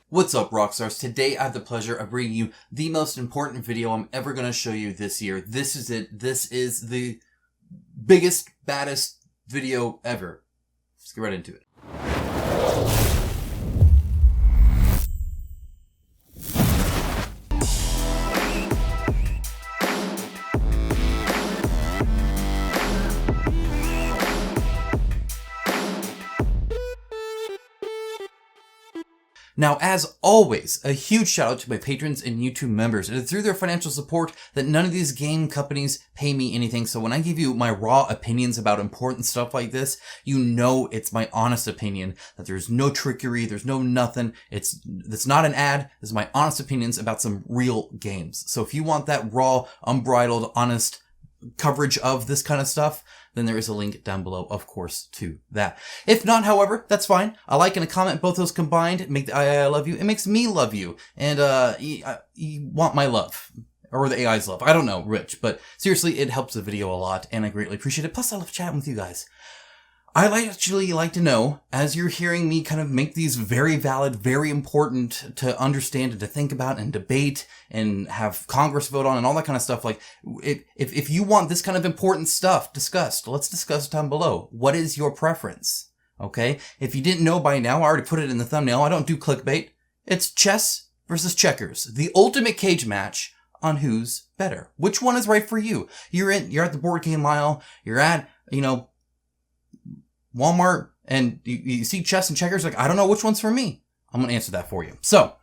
What's up, Rockstars? Today I have the pleasure of bringing you the most important video I'm ever going to show you this year. This is it. This is the biggest, baddest video ever. Let's get right into it. Now, as always, a huge shout out to my patrons and YouTube members. It is through their financial support that none of these game companies pay me anything. So when I give you my raw opinions about important stuff like this, you know it's my honest opinion, that there's no trickery, there's no nothing. It's not an ad. This is my honest opinions about some real games. So if you want that raw, unbridled, honest coverage of this kind of stuff, then there is a link down below, of course, to that. If not, however, that's fine. A like and a comment, both those combined, make the I love you. It makes me love you. And you want my love. Or the AI's love. I don't know, Rich. But seriously, it helps the video a lot, and I greatly appreciate it. Plus, I love chatting with you guys. I'd actually like to know, as you're hearing me kind of make these very valid, very important to understand and to think about and debate and have Congress vote on and all that kind of stuff, like, if you want this kind of important stuff discussed, let's discuss it down below. What is your preference? Okay? If you didn't know by now, I already put it in the thumbnail. I don't do clickbait. It's chess versus checkers. The ultimate cage match on who's better. Which one is right for you? You're at the board game aisle. You're at, Walmart, and you see chess and checkers, like, I don't know which one's for me. I'm going to answer that for you. So,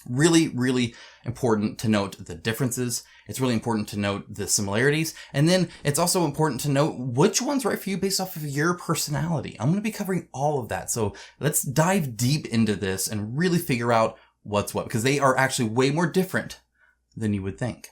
really, really important to note the differences. It's really important to note the similarities. And then it's also important to note which one's right for you based off of your personality. I'm going to be covering all of that. So let's dive deep into this and really figure out what's what, because they are actually way more different than you would think.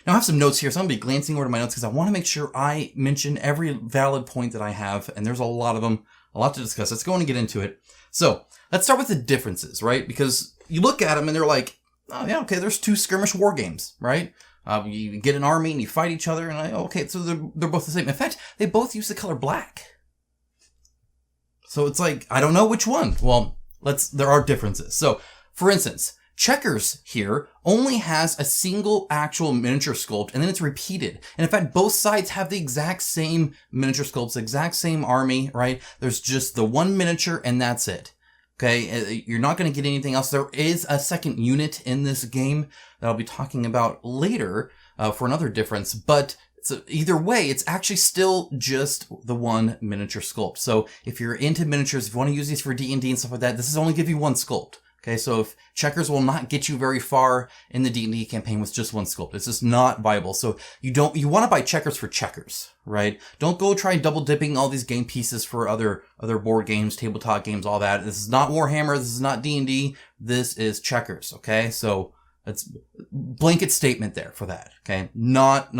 Now, I have some notes here, so I'm going to be glancing over to my notes because I want to make sure I mention every valid point that I have, and there's a lot of them, a lot to discuss. Let's go on and get into it. So, let's start with the differences, right? Because you look at them and they're like, oh yeah, okay, there's two skirmish war games, right? You get an army and you fight each other, and okay, so they're both the same. In fact, they both use the color black. So it's like, I don't know which one. Well, there are differences. So, for instance, checkers here only has a single actual miniature sculpt, and then it's repeated. And in fact, both sides have the exact same miniature sculpts, the exact same army, right? There's just the one miniature, and that's it. Okay, you're not going to get anything else. There is a second unit in this game that I'll be talking about later for another difference, but so either way, it's actually still just the one miniature sculpt. So if you're into miniatures, if you want to use these for D&D and stuff like that, this is only give you one sculpt. Okay, so if checkers will not get you very far in the D&D campaign with just one sculpt. It's just not viable. So you want to buy checkers for checkers, right? Don't go try double dipping all these game pieces for other board games, tabletop games, all that. This is not Warhammer. This is not D&D. This is checkers, okay? So it's blanket statement there for that, okay? Not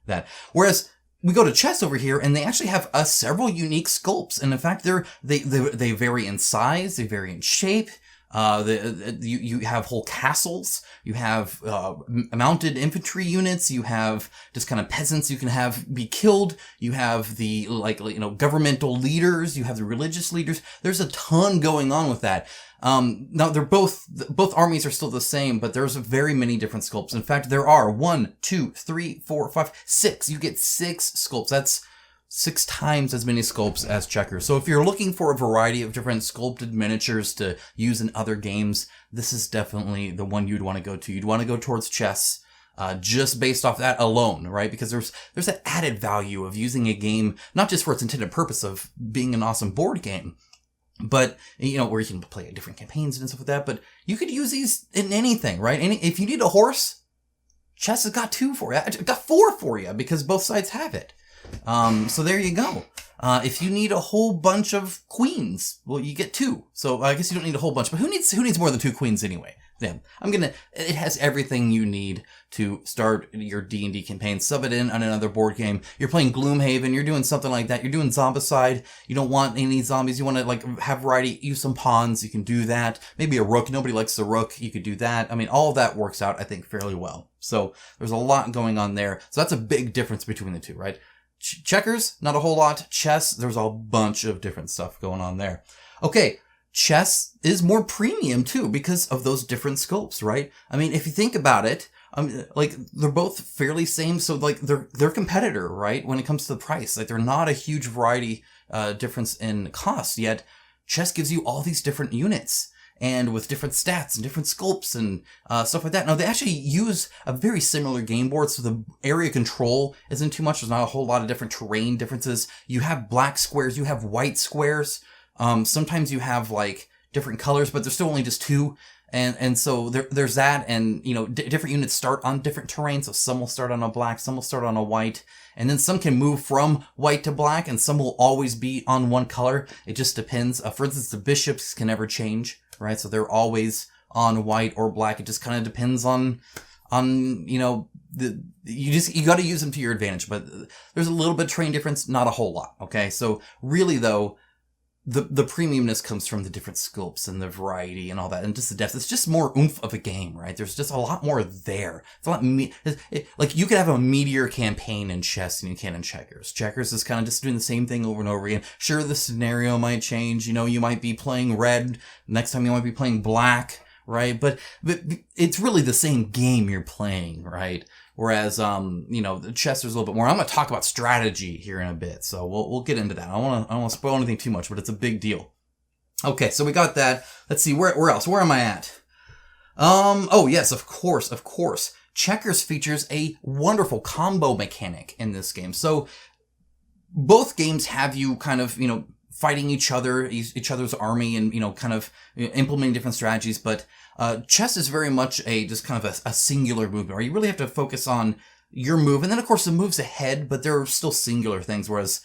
that. Whereas we go to chess over here, and they actually have several unique sculpts. And in fact, they vary in size. They vary in shape. You have whole castles, you have, mounted infantry units, you have just kind of peasants you can be killed, you have the, governmental leaders, you have the religious leaders. There's a ton going on with that. Now they're both armies are still the same, but there's very many different sculpts. In fact, there are 1, 2, 3, 4, 5, 6. You get 6 sculpts. That's 6 times as many sculpts as checkers. So if you're looking for a variety of different sculpted miniatures to use in other games, this is definitely the one you'd want to go to. You'd want to go towards chess, just based off that alone, right? Because there's that added value of using a game, not just for its intended purpose of being an awesome board game, but, where you can play different campaigns and stuff like that, but you could use these in anything, right? If you need a horse, chess has got 2 for you. It's got 4 for you because both sides have it. So there you go. If you need a whole bunch of queens, well, you get 2. So I guess you don't need a whole bunch, but who needs more than 2 queens anyway? Then it has everything you need to start your D&D campaign. Sub it in on another board game. You're playing Gloomhaven. You're doing something like that. You're doing Zombicide. You don't want any zombies. You want to have variety. Use some pawns. You can do that. Maybe a rook. Nobody likes the rook. You could do that. I mean, all of that works out, I think, fairly well. So there's a lot going on there. So that's a big difference between the two, right? Checkers, not a whole lot. Chess, there's a bunch of different stuff going on there. Okay, chess is more premium too because of those different scopes, right? I mean, if you think about it, like they're both fairly same, so like they're competitor, right? When it comes to the price, like they're not a huge variety difference in cost. Yet chess gives you all these different units and with different stats and different scopes and stuff like that. Now they actually use a very similar game board, so the area control isn't too much. There's not a whole lot of different terrain differences. You have black squares, you have white squares. Sometimes you have like different colors, but there's still only just two. And so there's that, and, you know, different units start on different terrain. So some will start on a black, some will start on a white, and then some can move from white to black, and some will always be on one color. It just depends. For instance, the bishops can never change, right? So they're always on white or black. It just kind of depends on, you know, you got to use them to your advantage, but there's a little bit of terrain difference, not a whole lot. Okay. So really though, the premiumness comes from the different scopes and the variety and all that, and just the depth. It's just more oomph of a game, right? There's just a lot more there. It's a lot like you could have a meteor campaign in chess than you can in checkers. Checkers is kind of just doing the same thing over and over again. Sure, the scenario might change. You know, you might be playing red. Next time you might be playing black, right? But it's really the same game you're playing, right? Whereas, you know, the chess there's a little bit more. I'm going to talk about strategy here in a bit, so we'll get into that. I don't want to spoil anything too much, but it's a big deal. Okay, so we got that. Let's see, where else? Where am I at? Oh yes, of course. Checkers features a wonderful combo mechanic in this game. So both games have you kind of, you know, fighting each other's army and, you know, kind of implementing different strategies, but chess is very much just kind of a singular movement, where you really have to focus on your move, and then of course the moves ahead, but they're still singular things, whereas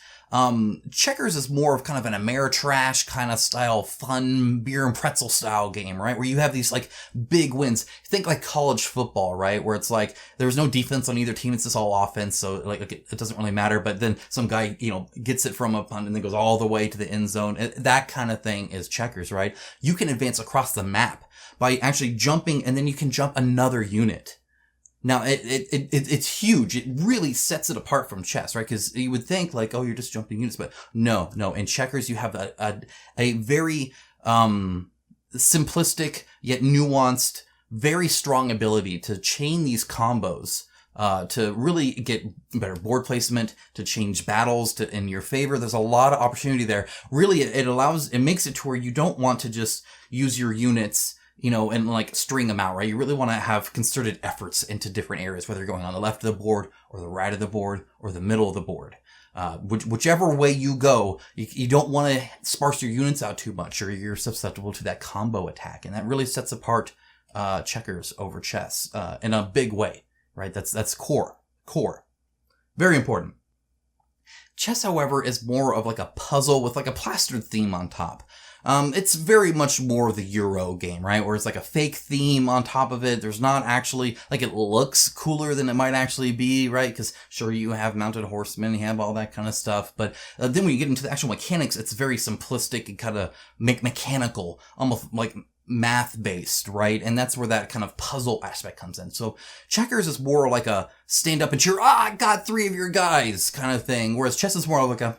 checkers is more of kind of an Ameritrash kind of style, fun beer and pretzel style game, right? Where you have these like big wins. Think like college football, right? Where it's like there's no defense on either team, it's just all offense, so like it doesn't really matter. But then some guy, you know, gets it from a punt and then goes all the way to the end zone. That kind of thing is checkers, right? You can advance across the map by actually jumping, and then you can jump another unit. Now, it's huge. It really sets it apart from chess, right? Because you would think like, oh, you're just jumping units, but no. In checkers, you have a very, simplistic yet nuanced, very strong ability to chain these combos, to really get better board placement, to change battles in your favor. There's a lot of opportunity there. Really, it makes it to where you don't want to just use your units, you know, and like string them out, right? You really want to have concerted efforts into different areas, whether you're going on the left of the board or the right of the board or the middle of the board. Whichever way you go, you don't want to sparse your units out too much, or you're susceptible to that combo attack. And that really sets apart checkers over chess in a big way, right? That's core. Very important. Chess, however, is more of like a puzzle with like a plastered theme on top. It's very much more the Euro game, right? Where it's like a fake theme on top of it. There's not actually, like, it looks cooler than it might actually be, right? Because sure, you have mounted horsemen, you have all that kind of stuff. But then when you get into the actual mechanics, it's very simplistic and kind of mechanical, almost like math-based, right? And that's where that kind of puzzle aspect comes in. So checkers is more like a stand up and cheer, I got 3 of your guys kind of thing. Whereas chess is more like a,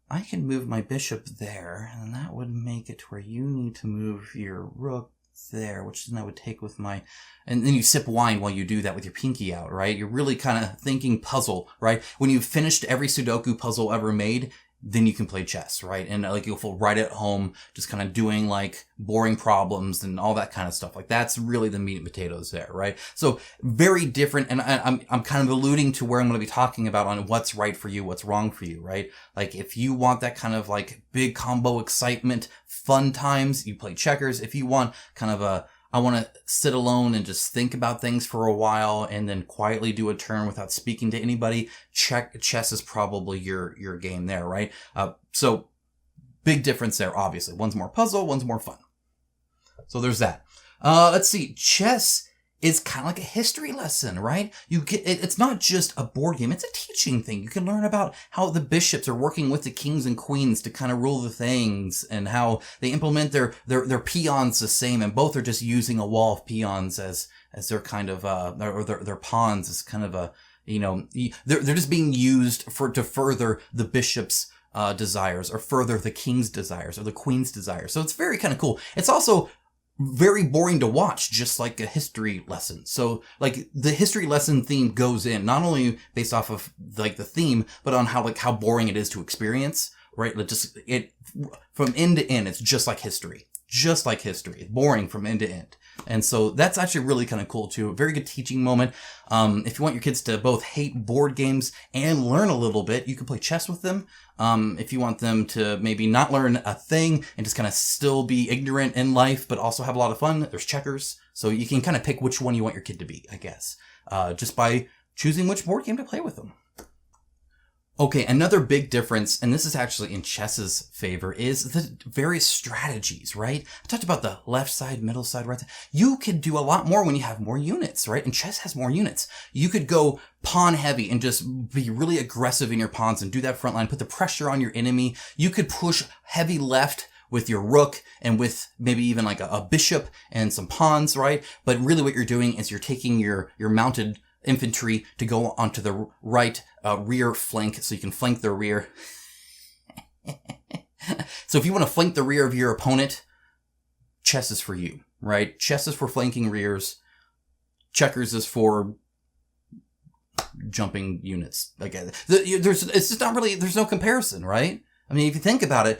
I can move my bishop there, and that would make it where you need to move your rook there, which then I would take with my, and then you sip wine while you do that with your pinky out, right? You're really kind of thinking puzzle, right? When you've finished every Sudoku puzzle ever made, then you can play chess, right? And like you'll feel right at home, just kind of doing like boring problems and all that kind of stuff. Like that's really the meat and potatoes there, right? So very different. And I'm kind of alluding to where I'm going to be talking about on what's right for you, what's wrong for you, right? Like if you want that kind of like big combo excitement, fun times, you play checkers. If you want kind of I want to sit alone and just think about things for a while and then quietly do a turn without speaking to anybody, chess is probably your game there, right? So big difference there, obviously. One's more puzzle, one's more fun. So there's that. Let's see. Chess is kind of like a history lesson, right? It's not just a board game, it's a teaching thing. You can learn about how the bishops are working with the kings and queens to kind of rule the things, and how they implement their peons the same, and both are just using a wall of peons as their kind of or their pawns as kind of a, you know, they're just being used to further the bishop's desires or further the king's desires or the queen's desires. So it's very kind of cool. It's also very boring to watch, just like a history lesson. So like the history lesson theme goes in not only based off of like the theme, but on how boring it is to experience, right? It from end to end, it's just like history. Just like history. It's boring from end to end. And so that's actually really kind of cool too. A very good teaching moment. If you want your kids to both hate board games and learn a little bit, you can play chess with them. If you want them to maybe not learn a thing and just kind of still be ignorant in life, but also have a lot of fun, there's checkers. So you can kind of pick which one you want your kid to be, I guess, just by choosing which board game to play with them. Okay, another big difference, and this is actually in chess's favor, is the various strategies, right? I talked about the left side, middle side, right side. You could do a lot more when you have more units, right? And chess has more units. You could go pawn heavy and just be really aggressive in your pawns and do that front line, put the pressure on your enemy. You could push heavy left with your rook and with maybe even like a bishop and some pawns, right? But really what you're doing is you're taking your mounted infantry to go onto the right rear flank so you can flank their rear. So if you want to flank the rear of your opponent, chess is for you, right? Chess is for flanking rears. Checkers is for jumping units. Again, it's just not really, there's no comparison, right? I mean, if you think about it,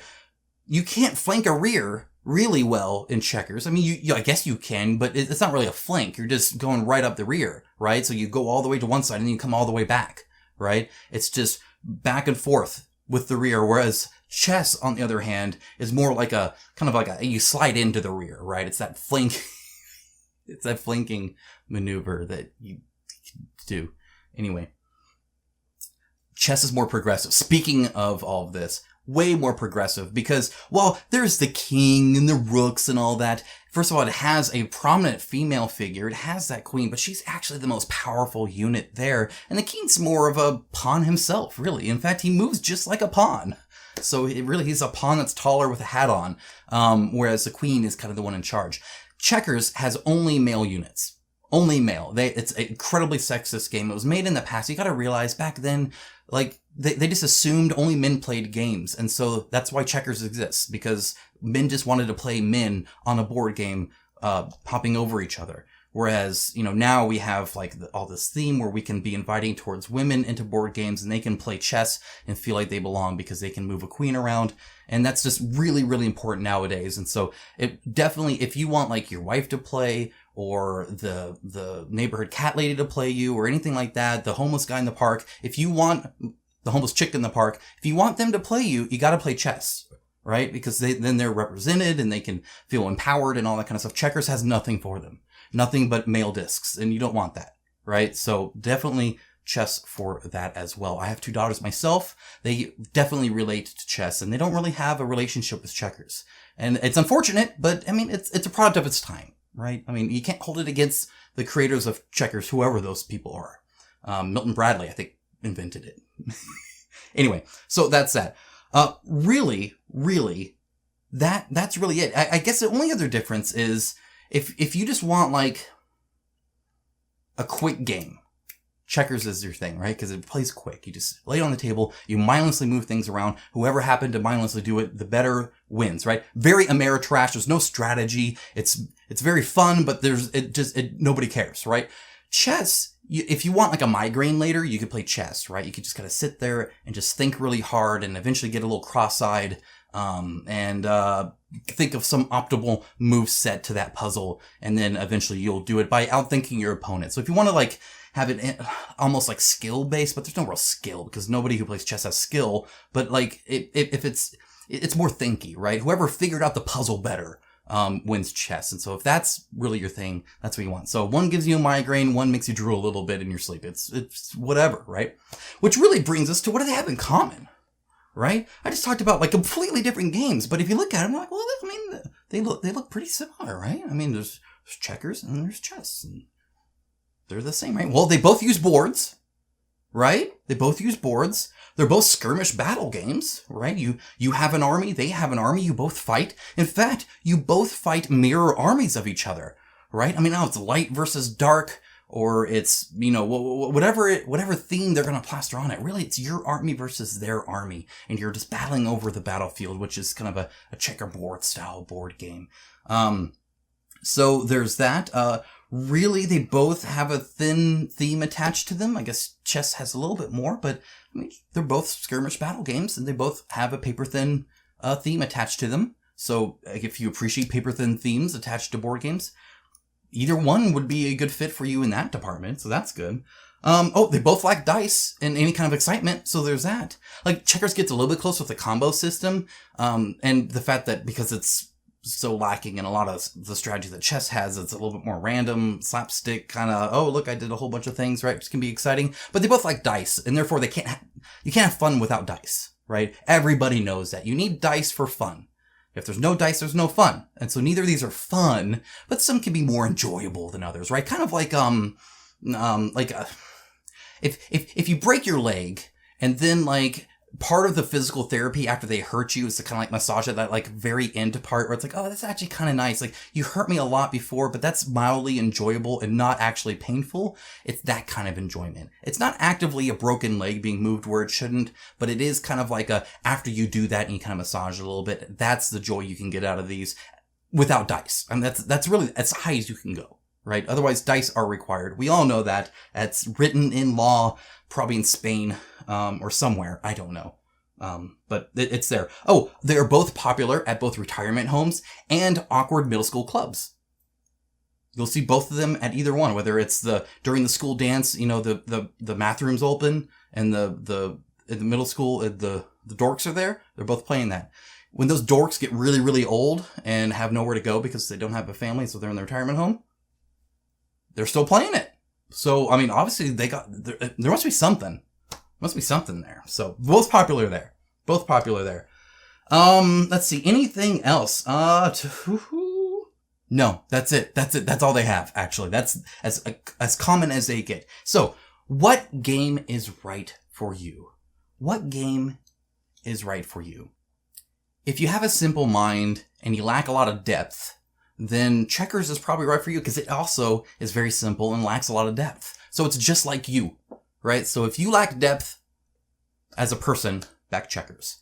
you can't flank a rear really well in checkers. I mean, I guess you can, but it's not really a flank. You're just going right up the rear, right? So you go all the way to one side and then you come all the way back, right? It's just back and forth with the rear. Whereas chess, on the other hand, is more like a kind of like you slide into the rear, right? It's that flank, it's that flanking maneuver that you do. Anyway, chess is more progressive. Speaking of all of this, way more progressive because, well, there's the king and the rooks and all that. First of all, it has a prominent female figure. It has that queen, but she's actually the most powerful unit there. And the king's more of a pawn himself, really. In fact, he moves just like a pawn. So he's a pawn that's taller with a hat on, whereas the queen is kind of the one in charge. Checkers has only male units. Only male. It's an incredibly sexist game. It was made in the past. You gotta realize back then, like, they just assumed only men played games. And so that's why checkers exists, because men just wanted to play men on a board game, hopping over each other. Whereas, now we have like all this theme where we can be inviting towards women into board games and they can play chess and feel like they belong because they can move a queen around. And that's just really, really important nowadays. And so it definitely, if you want like your wife to play or the neighborhood cat lady to play you or anything like that, the homeless guy in the park, if you want the homeless chick in the park, if you want them to play you, you got to play chess, right? Because then they're represented and they can feel empowered and all that kind of stuff. Checkers has nothing for them, nothing but male discs, and you don't want that, right? So definitely chess for that as well. I have 2 daughters myself. They definitely relate to chess and they don't really have a relationship with checkers. And it's unfortunate, but I mean, it's a product of its time, right? I mean, you can't hold it against the creators of checkers, whoever those people are. Milton Bradley, I think, invented it. Anyway, so that's that. Really, that's really it. I guess the only other difference is if you just want like a quick game, checkers is your thing, right? Because it plays quick. You just lay it on the table, you mindlessly move things around. Whoever happened to mindlessly do it, the better wins, right? Very Ameritrash. There's no strategy. It's very fun, but nobody cares, right? Chess, if you want like a migraine later, you could play chess, right? You could just kind of sit there and just think really hard and eventually get a little cross-eyed, and think of some optimal move set to that puzzle. And then eventually you'll do it by outthinking your opponent. So if you want to like have it almost like skill based, but there's no real skill because nobody who plays chess has skill, but like if it's more thinky, right? Whoever figured out the puzzle better wins chess. And so if that's really your thing, that's what you want. So one gives you a migraine, one makes you drool a little bit in your sleep. It's whatever, right? Which really brings us to what do they have in common, right? I just talked about like completely different games, but if you look at them, you're like, well, I mean, they look pretty similar, right? I mean, there's checkers and there's chess, and they're the same, right? Well, they both use boards, right? They both use boards. They're both skirmish battle games, right? You have an army, they have an army, you both fight. In fact, you both fight mirror armies of each other, right? I mean, now it's light versus dark, or it's, you know, whatever theme they're going to plaster on it. Really, it's your army versus their army, and you're just battling over the battlefield, which is kind of a checkerboard style board game. So there's that. Really, they both have a thin theme attached to them. I guess chess has a little bit more, but I mean, they're both skirmish battle games, and they both have a paper-thin theme attached to them. So if you appreciate paper-thin themes attached to board games, either one would be a good fit for you in that department, so that's good. They both lack dice and any kind of excitement, so there's that. Like, checkers gets a little bit close with the combo system, and the fact that because it's so lacking in a lot of the strategy that chess has, it's a little bit more random, slapstick, kind of, oh, look, I did a whole bunch of things, right? Which can be exciting, but they both like dice, and therefore you can't have fun without dice, right? Everybody knows that. You need dice for fun. If there's no dice, there's no fun. And so neither of these are fun, but some can be more enjoyable than others, right? Kind of like, if you break your leg and then like part of the physical therapy after they hurt you is to kind of like massage at that like very end part where it's like, oh, that's actually kind of nice. Like, you hurt me a lot before, but that's mildly enjoyable and not actually painful. It's that kind of enjoyment. It's not actively a broken leg being moved where it shouldn't, but it is kind of like after you do that and you kind of massage it a little bit, that's the joy you can get out of these without dice. And that's really as high as you can go, right? Otherwise, dice are required. We all know that. It's written in law, probably in Spain, or somewhere. I don't know. But it's there. Oh, they are both popular at both retirement homes and awkward middle school clubs. You'll see both of them at either one, whether it's during the school dance, you know, the math room's open and the middle school, the dorks are there. They're both playing that. When those dorks get really, really old and have nowhere to go because they don't have a family, so they're in the retirement home, they're still playing it. So, I mean, obviously there must be something. Must be something there. So, both popular there. Let's see. Anything else? No, that's it. That's all they have, actually. That's as common as they get. So, what game is right for you? What game is right for you? If you have a simple mind and you lack a lot of depth, then checkers is probably right for you because it also is very simple and lacks a lot of depth. So, it's just like you. Right? So if you lack depth as a person, back checkers.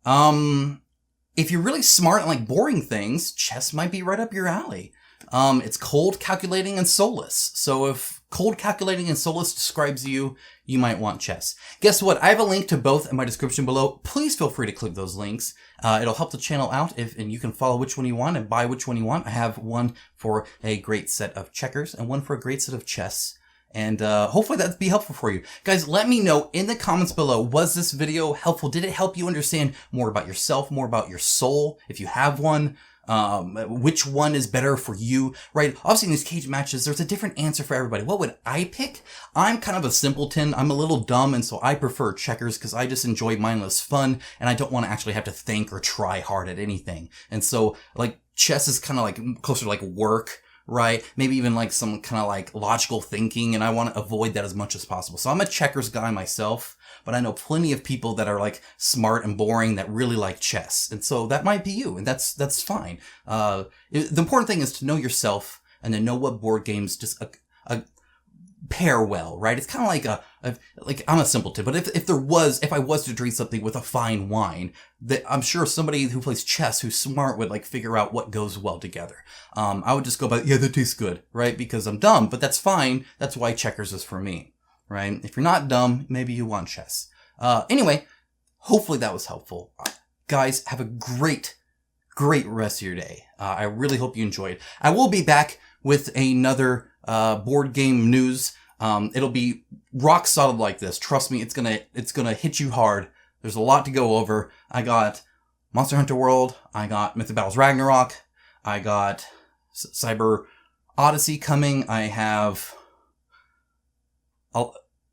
If you're really smart and like boring things, chess might be right up your alley. It's cold, calculating, and soulless. So if cold, calculating, and soulless describes you, you might want chess. Guess what? I have a link to both in my description below. Please feel free to click those links. It'll help the channel out and you can follow which one you want and buy which one you want. I have one for a great set of checkers and one for a great set of chess. And hopefully that'd be helpful for you. Guys, let me know in the comments below, was this video helpful? Did it help you understand more about yourself, more about your soul, if you have one? Which one is better for you, right? Obviously in these cage matches, there's a different answer for everybody. What would I pick? I'm kind of a simpleton. I'm a little dumb, and so I prefer checkers because I just enjoy mindless fun, and I don't want to actually have to think or try hard at anything. And so, like, chess is kind of like closer to like work, right? Maybe even like some kind of like logical thinking, and I want to avoid that as much as possible. So I'm a checkers guy myself, but I know plenty of people that are like smart and boring that really like chess. And so that might be you, and that's fine. The important thing is to know yourself and then know what board games just pair well, right? It's kind of like I'm a simpleton, but if I was to drink something with a fine wine, that I'm sure somebody who plays chess who's smart would like figure out what goes well together. I would just go by, yeah, that tastes good, right? Because I'm dumb, but that's fine. That's why checkers is for me, right? If you're not dumb, maybe you want chess. Anyway, hopefully that was helpful. Guys, have a great rest of your day. I really hope you enjoyed. I will be back with another board game news. It'll be rock solid like this. Trust me, it's gonna hit you hard. There's a lot to go over. I got Monster Hunter World. I got Myth of Battles Ragnarok. I got Cyber Odyssey coming. I have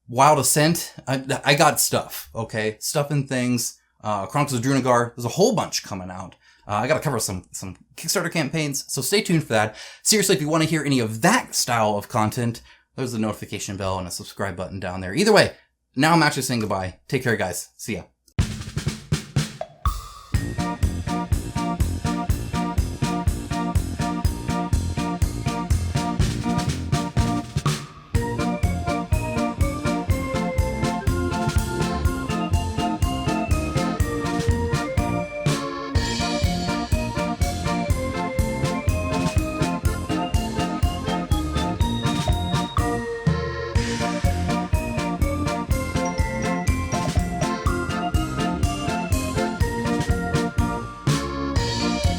Wild Ascent. I got stuff. Okay, stuff and things. Chronicles of Drunagar. There's a whole bunch coming out. I gotta cover some Kickstarter campaigns, so stay tuned for that. Seriously, if you want to hear any of that style of content, there's a notification bell and a subscribe button down there. Either way, now I'm actually saying goodbye. Take care, guys. See ya.